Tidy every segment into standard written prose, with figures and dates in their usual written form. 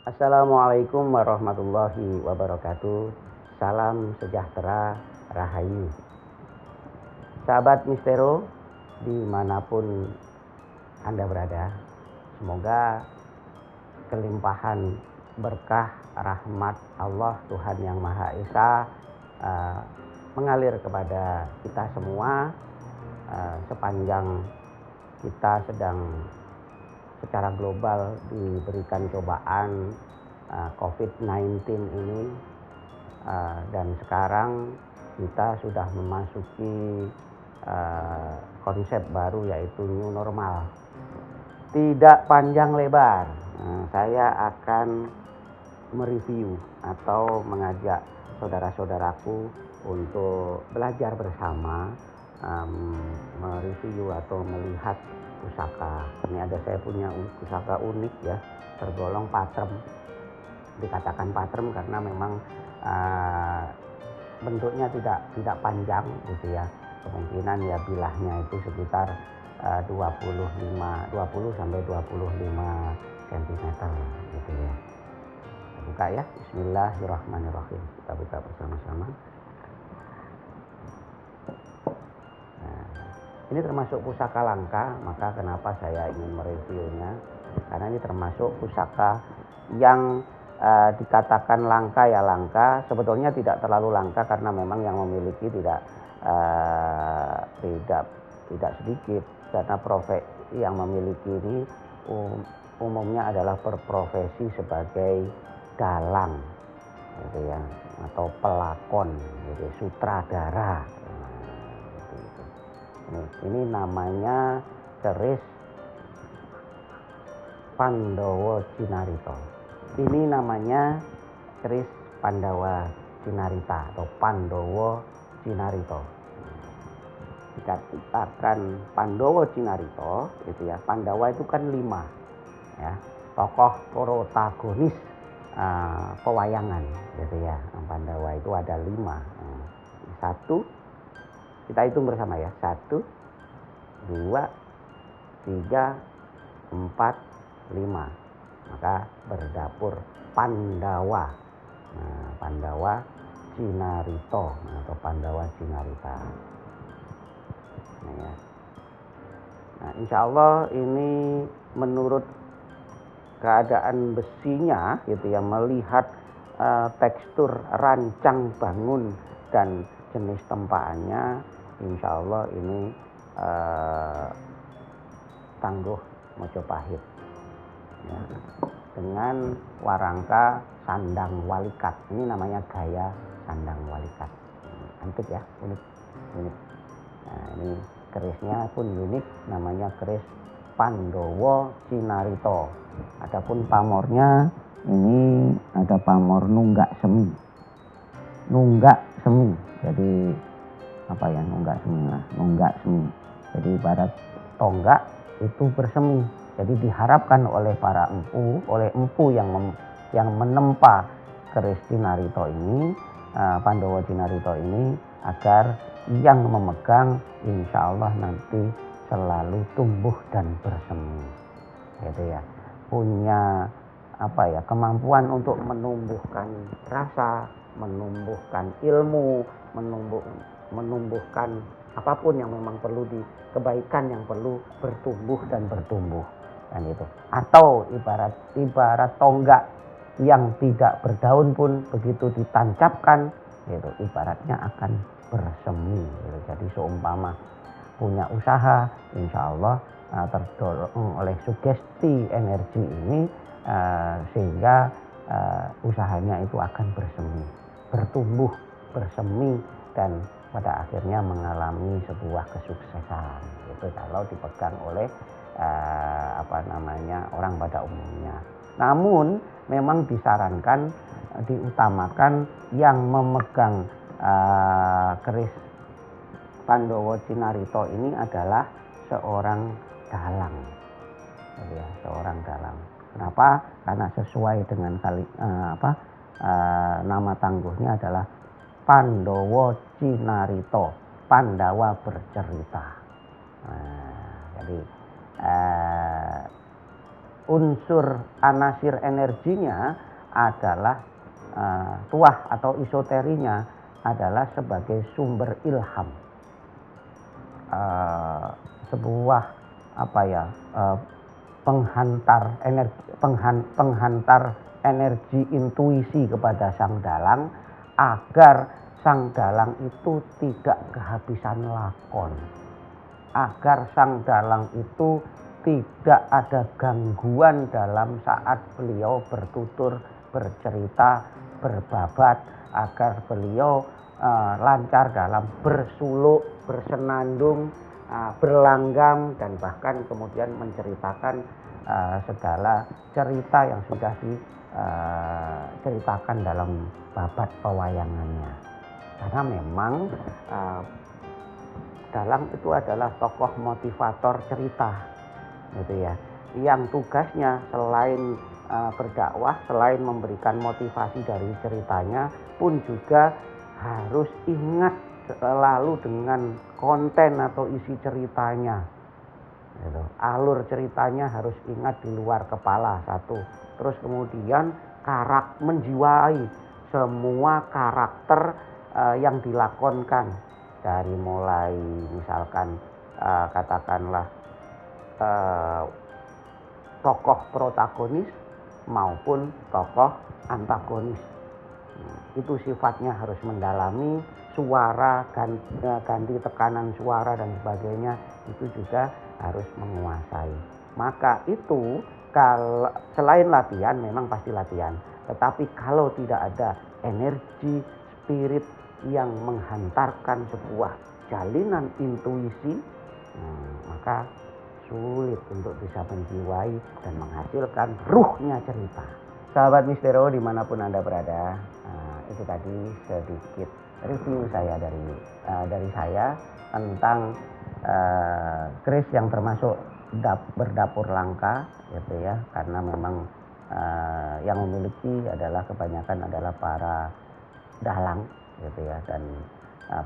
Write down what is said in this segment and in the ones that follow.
Assalamualaikum warahmatullahi wabarakatuh. Salam sejahtera, rahayu. Sahabat Mistero, dimanapun Anda berada, semoga kelimpahan berkah rahmat Allah Tuhan Yang Maha Esa mengalir kepada kita semua sepanjang kita sedang secara global diberikan cobaan COVID-19 ini, dan sekarang kita sudah memasuki konsep baru, yaitu new normal. Tidak panjang lebar, saya akan mereview atau mengajak saudara-saudaraku untuk belajar bersama, mereview atau melihat pusaka. Ini saya punya pusaka unik ya, tergolong patrem. Dikatakan patrem karena memang bentuknya tidak panjang gitu ya. Kemungkinan ya bilahnya itu sekitar 20 sampai 25 cm gitu ya. Kita buka ya. Bismillahirrahmanirrahim. Kita buka bersama-sama. Ini termasuk pusaka langka, maka kenapa saya ingin mereviewnya? Karena ini termasuk pusaka yang dikatakan langka ya langka. Sebetulnya tidak terlalu langka karena memang yang memiliki tidak sedikit. Karena profesi yang memiliki ini umumnya adalah berprofesi sebagai dalang, gitu ya, atau pelakon, gitu, sutradara. Ini namanya keris Pandawa Cinarito. Ini namanya keris Pandawa Cinarita atau Pandawa Cinarito. Jika dikatakan Pandawa Cinarito, itu ya, Pandawa itu kan 5, ya, tokoh protagonis pewayangan, gitu ya. Pandawa itu ada 5. Satu, kita hitung bersama ya. 1, 2, 3, 4, 5. Maka berdapur Pandawa. Pandawa Cinarito atau Pandawa Cinarita. Nah, insya Allah ini menurut keadaan besinya, gitu ya, melihat tekstur rancang bangun dan jenis tempaannya, insya Allah ini tangguh Mojopahit, ya, dengan warangka sandang walikat. Ini namanya gaya sandang walikat. Antik ya, unik. Nah, ini kerisnya pun unik, namanya keris Pandawa Cinarito. Adapun pamornya ini ada pamor nunggak semi. Jadi apa ya nunggak semi? Jadi ibarat tonggak itu bersemi. Jadi diharapkan oleh para empu yang menempa keris Cinarito ini, Pandawa Cinarito ini, agar yang memegang insya Allah nanti selalu tumbuh dan bersemi, gitu ya. Punya kemampuan untuk menumbuhkan rasa, menumbuhkan ilmu, menumbuhkan apapun yang memang perlu kebaikan yang perlu bertumbuh dan itu. Atau ibarat tonggak yang tidak berdaun pun begitu ditancapkan, gitu, ibaratnya akan bersemi, gitu. Jadi seumpama punya usaha, insya Allah terdorong oleh sugesti energi ini, sehingga usahanya itu akan bertumbuh, bersemi, dan pada akhirnya mengalami sebuah kesuksesan. Itu kalau dipegang oleh orang pada umumnya. Namun memang disarankan, diutamakan yang memegang keris Pandawa Cinarito ini adalah seorang dalang, ya, seorang dalang. Kenapa? Karena sesuai dengan nama tangguhnya adalah Pandawa Cinarito, Pandawa bercerita. Jadi unsur anasir energinya adalah tuah atau isoterinya adalah sebagai sumber ilham, sebuah penghantar energi intuisi kepada sang dalang agar sang dalang itu tidak kehabisan lakon, agar sang dalang itu tidak ada gangguan dalam saat beliau bertutur, bercerita, berbabat, agar beliau lancar dalam bersuluk, bersenandung, berlanggam, dan bahkan kemudian menceritakan segala cerita yang sudah diceritakan dalam babat pewayangannya. Karena memang dalang itu adalah tokoh motivator cerita, gitu ya, yang tugasnya selain berdakwah, selain memberikan motivasi dari ceritanya, pun juga harus ingat selalu dengan konten atau isi ceritanya, gitu. Alur ceritanya harus ingat di luar kepala satu. Terus kemudian menjiwai semua karakter yang dilakonkan, dari mulai misalkan katakanlah tokoh protagonis maupun tokoh antagonis. Itu sifatnya harus mendalami, suara, ganti tekanan suara dan sebagainya itu juga harus menguasai. Maka itu kalau selain latihan, memang pasti latihan, tetapi kalau tidak ada energi spirit yang menghantarkan sebuah jalinan intuisi, maka sulit untuk bisa menjiwai dan menghasilkan ruhnya cerita. Sahabat Mistero dimanapun Anda berada, itu tadi sedikit review saya dari saya tentang Kris yang termasuk berdapur langka, gitu ya, karena memang yang memiliki adalah kebanyakan adalah para dalang, gitu ya, dan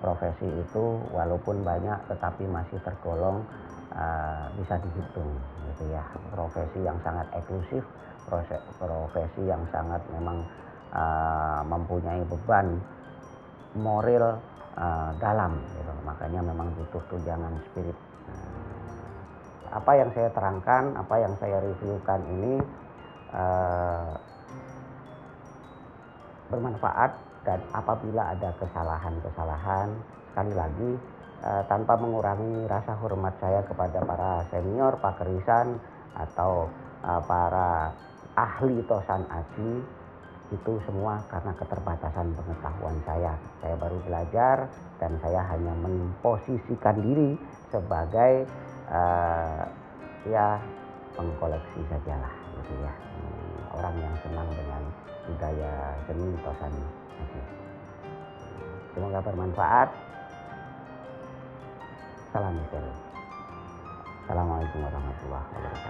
profesi itu walaupun banyak tetapi masih tergolong bisa dihitung, gitu ya, profesi yang sangat eksklusif, profesi yang sangat memang mempunyai beban moral dalam, gitu. Makanya memang butuh tunjangan spirit. Apa yang saya terangkan, apa yang saya reviewkan ini bermanfaat, dan apabila ada kesalahan-kesalahan, sekali lagi tanpa mengurangi rasa hormat saya kepada para senior pakerisan atau para ahli tosan aji, itu semua karena keterbatasan pengetahuan saya. Saya baru belajar dan saya hanya memposisikan diri sebagai ya pengkoleksi sajalah, gitu ya, orang yang senang dengan budaya seni tosan aji. Semoga bermanfaat. Salam misteri. Assalamualaikum warahmatullahi wabarakatuh.